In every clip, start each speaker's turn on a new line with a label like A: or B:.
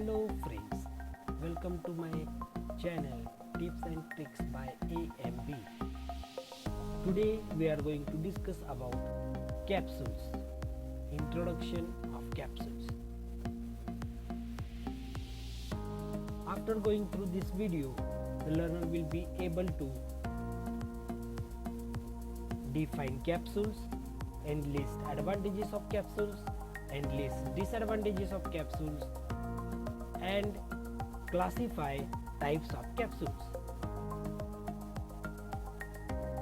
A: Hello friends, welcome to my channel Tips and Tricks by AMB. Today we are going to discuss about capsules. Introduction of capsules. After going through this video, the learner will be able to define capsules, enlist advantages of capsules, enlist disadvantages of capsules, and classify types of capsules.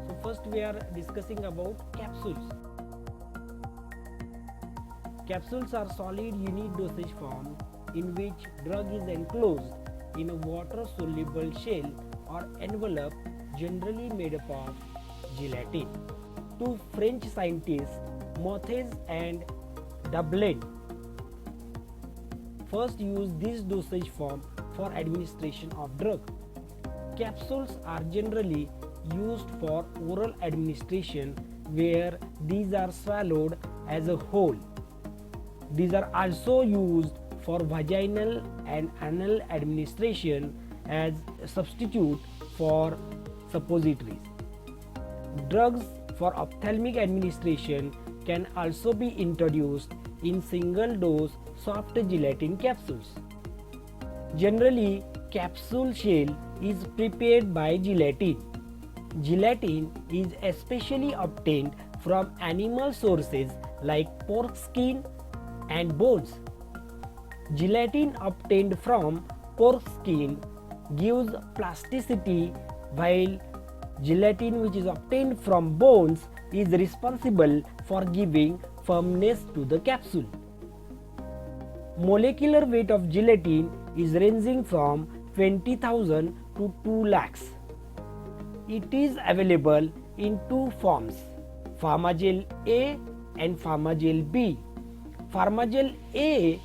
A: So first we are discussing about capsules. Capsules are solid unit dosage form in which drug is enclosed in a water soluble shell or envelope generally made up of gelatin. Two French scientists, Mothes and Dublin, first used this dosage form for administration of drug. Capsules are generally used for oral administration where these are swallowed as a whole. These are also used for vaginal and anal administration as a substitute for suppositories. Drugs for ophthalmic administration can also be introduced in single dose soft gelatin capsules. Generally, capsule shell is prepared by gelatin. Gelatin is especially obtained from animal sources like pork skin and bones. Gelatin obtained from pork skin gives plasticity, while gelatin which is obtained from bones is responsible for giving firmness to the capsule. Molecular weight of gelatin is ranging from 20,000 to 2 lakhs. It is available in two forms, Pharmagel A and Pharmagel B. Pharmagel A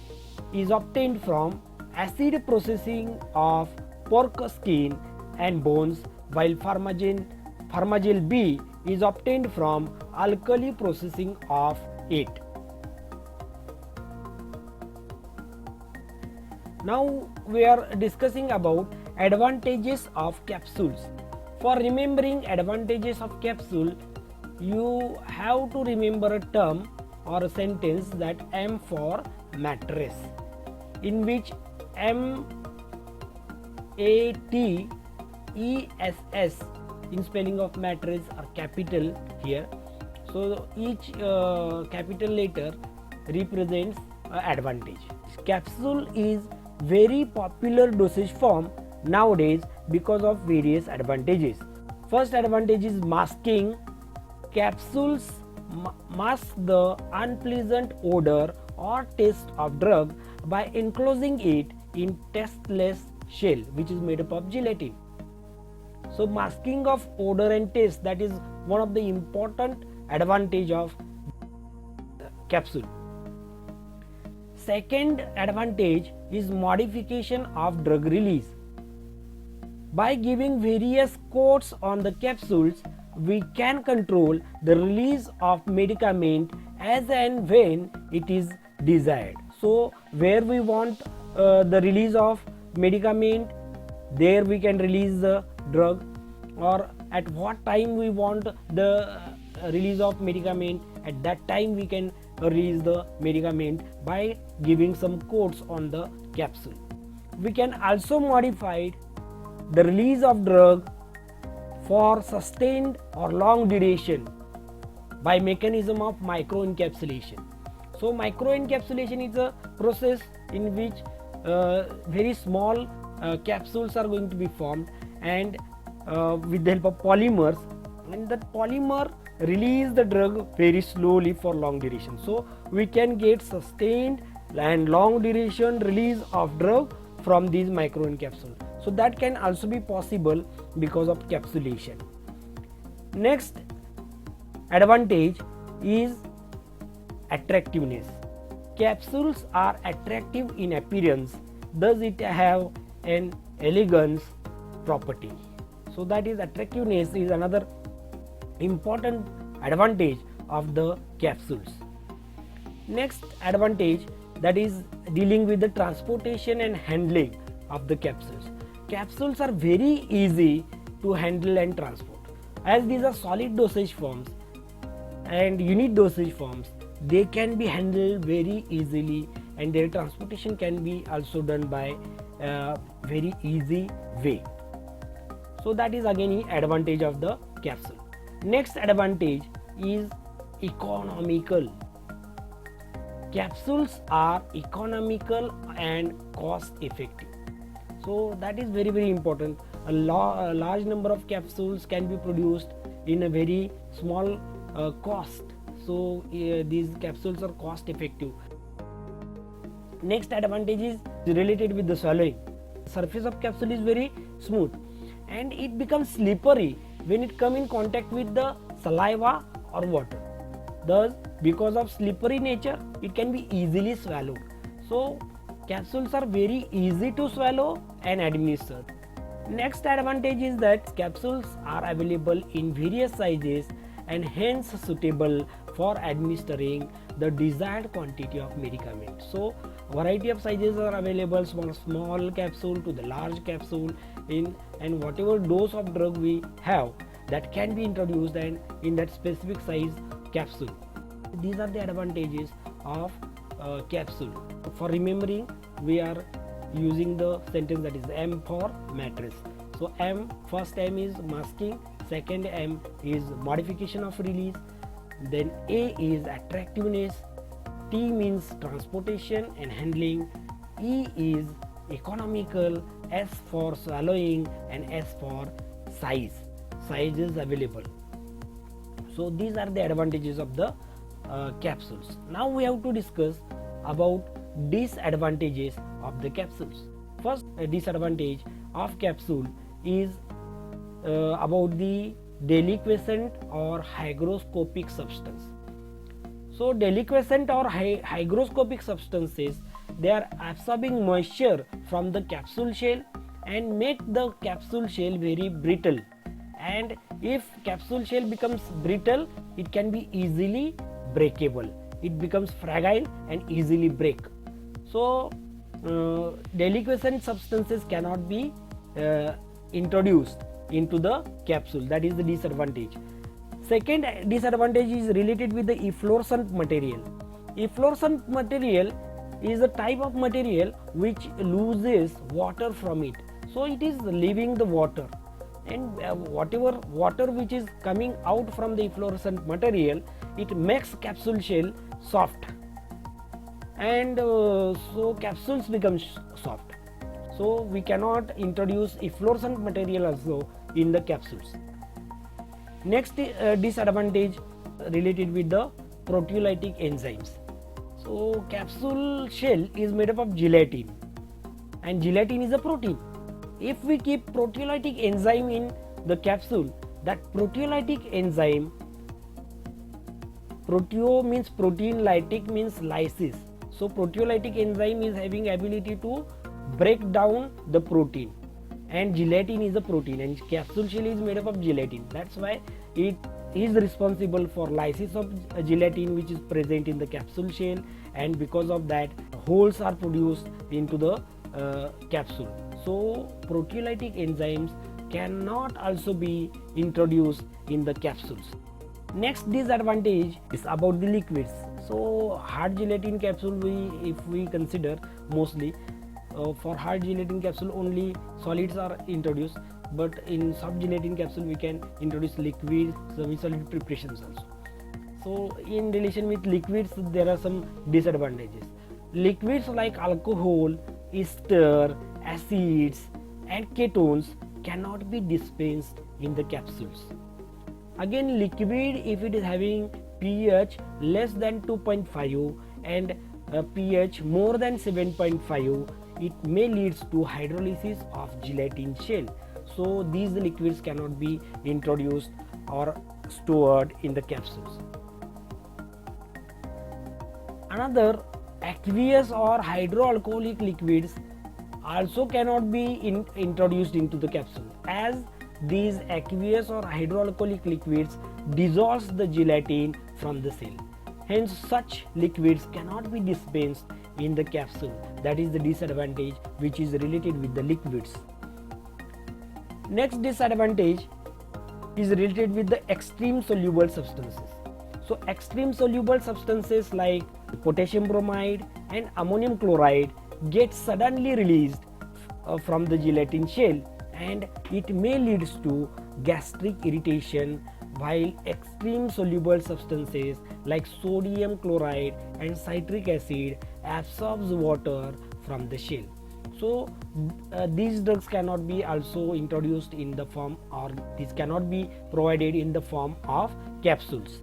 A: is obtained from acid processing of pork skin and bones, while Pharmagel B is obtained from alkali processing of it. Now we are discussing about advantages of capsules. For remembering advantages of capsule, you have to remember a term or a sentence that M for mattress, in which M A T E S S in spelling of mattress are capital here. So each capital letter represents an advantage. Capsule is very popular dosage form nowadays because of various advantages. First advantage is masking. Capsules mask the unpleasant odor or taste of drug by enclosing it in tasteless shell which is made up of gelatin. So masking of odor and taste, that is one of the important advantage of capsule. Second advantage is modification of drug release. By giving various coats on the capsules, we can control the release of medicament as and when it is desired. So where we want the release of medicament, there we can release the drug, or at what time we want the release of medicament, at that time we can release the medicament by giving some coats on the capsule. We can also modify the release of drug for sustained or long duration by mechanism of microencapsulation. So microencapsulation is a process in which very small capsules are going to be formed, and with the help of polymers, and that polymer release the drug very slowly for long duration. So we can get sustained and long duration release of drug from these microencapsules. So that can also be possible because of capsulation. Next advantage is attractiveness. Capsules are attractive in appearance, thus it have an elegance property. So that is attractiveness is another important advantage of the capsules. Next advantage that is dealing with the transportation and handling of the capsules. Capsules are very easy to handle and transport. As these are solid dosage forms and unit dosage forms, they can be handled very easily, and their transportation can be also done by very easy way. So that is again an advantage of the capsule. Next advantage is economical. Capsules are economical and cost effective. So that is very very important. A large number of capsules can be produced in a very small cost. So these capsules are cost effective. Next advantage is related with the swallowing. The surface of capsule is very smooth and it becomes slippery when it come in contact with the saliva or water. Thus, because of slippery nature, it can be easily swallowed. So capsules are very easy to swallow and administer. Next advantage is that capsules are available in various sizes and hence suitable for administering the desired quantity of medicament. So variety of sizes are available, from small capsule to the large capsule, and whatever dose of drug we have, that can be introduced and in that specific size capsule. These are the advantages of capsule. For remembering, we are using the sentence that is M for mattress. So M, first M is masking, second M is modification of release, then A is attractiveness, T means transportation and handling, E is economical, S for swallowing, and S for size. Size is available. So these are the advantages of the capsules. Now we have to discuss about disadvantages of the capsules. First disadvantage of capsule is about the deliquescent or hygroscopic substance. So deliquescent or hygroscopic substances, they are absorbing moisture from the capsule shell and make the capsule shell very brittle, and if capsule shell becomes brittle, it can be easily breakable. It becomes fragile and easily break. So deliquescent substances cannot be introduced into the capsule. That is the disadvantage. Second disadvantage is related with the efflorescent material. Efflorescent material is a type of material which loses water from it. So it is leaving the water, and whatever water which is coming out from the efflorescent material, it makes capsule shell soft, and so capsules become soft. So we cannot introduce efflorescent material also in the capsules. Next disadvantage related with the proteolytic enzymes. So capsule shell is made up of gelatin, and gelatin is a protein. If we keep proteolytic enzyme in the capsule, that proteolytic enzyme, proteo means protein, lytic means lysis. So proteolytic enzyme is having ability to break down the protein, and gelatin is a protein, and capsule shell is made up of gelatin. That's why it is responsible for lysis of gelatin which is present in the capsule shell, and because of that holes are produced into the capsule. So proteolytic enzymes cannot also be introduced in the capsules. Next disadvantage is about the liquids. So hard gelatin capsule, if we consider mostly for hard gelatin capsule only solids are introduced, but in soft gelatin capsule we can introduce liquids, semi-solid preparations also. So in relation with liquids, there are some disadvantages. Liquids like alcohol, ester, acids and ketones cannot be dispensed in the capsules. Again, liquid, if it is having pH less than 2.5 and pH more than 7.5, it may lead to hydrolysis of gelatin shell. So these liquids cannot be introduced or stored in the capsules. Another, aqueous or hydroalcoholic liquids also cannot be introduced into the capsule, as these aqueous or hydroalcoholic liquids dissolves the gelatin from the cell. Hence such liquids cannot be dispensed in the capsule. That is the disadvantage which is related with the liquids. Next disadvantage is related with the extreme soluble substances. So extreme soluble substances like potassium bromide and ammonium chloride get suddenly released from the gelatin shell, and it may lead to gastric irritation, while extreme soluble substances like sodium chloride and citric acid absorbs water from the shell. So these drugs cannot be also introduced in the form, or this cannot be provided in the form of capsules.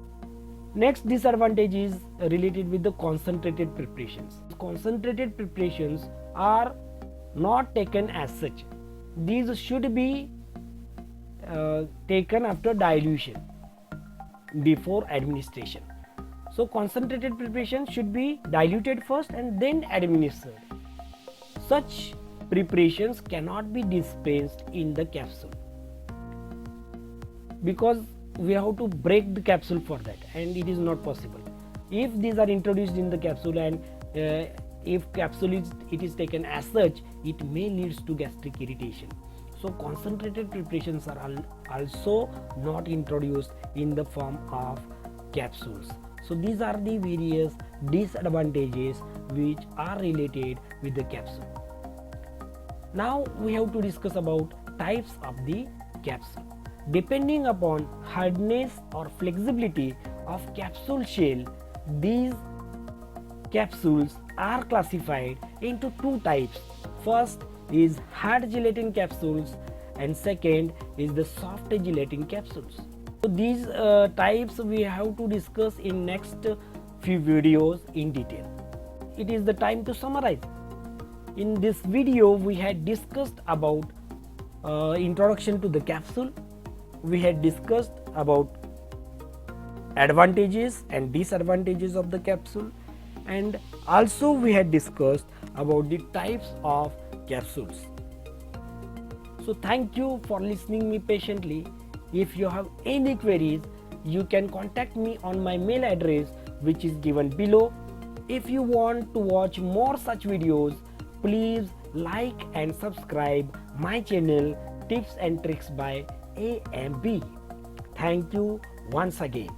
A: Next disadvantage is related with the concentrated preparations. Concentrated preparations are not taken as such. These should be taken after dilution before administration. So concentrated preparation should be diluted first and then administered. Such preparations cannot be dispensed in the capsule because we have to break the capsule for that, and it is not possible. If these are introduced in the capsule and if capsule is taken as such, it may lead to gastric irritation. So concentrated preparations are also not introduced in the form of capsules. So these are the various disadvantages which are related with the capsule. Now we have to discuss about types of the capsule. Depending upon hardness or flexibility of capsule shell, these capsules are classified into two types. First is hard gelatin capsules and second is the soft gelatin capsules. So these types we have to discuss in next few videos in detail. It is the time to summarize. In this video we had discussed about introduction to the capsule. We had discussed about advantages and disadvantages of the capsule, and also we had discussed about the types of capsules. So thank you for listening me patiently. If you have any queries, you can contact me on my mail address which is given below. If you want to watch more such videos, please like and subscribe my channel Tips and Tricks by AMB. Thank you once again.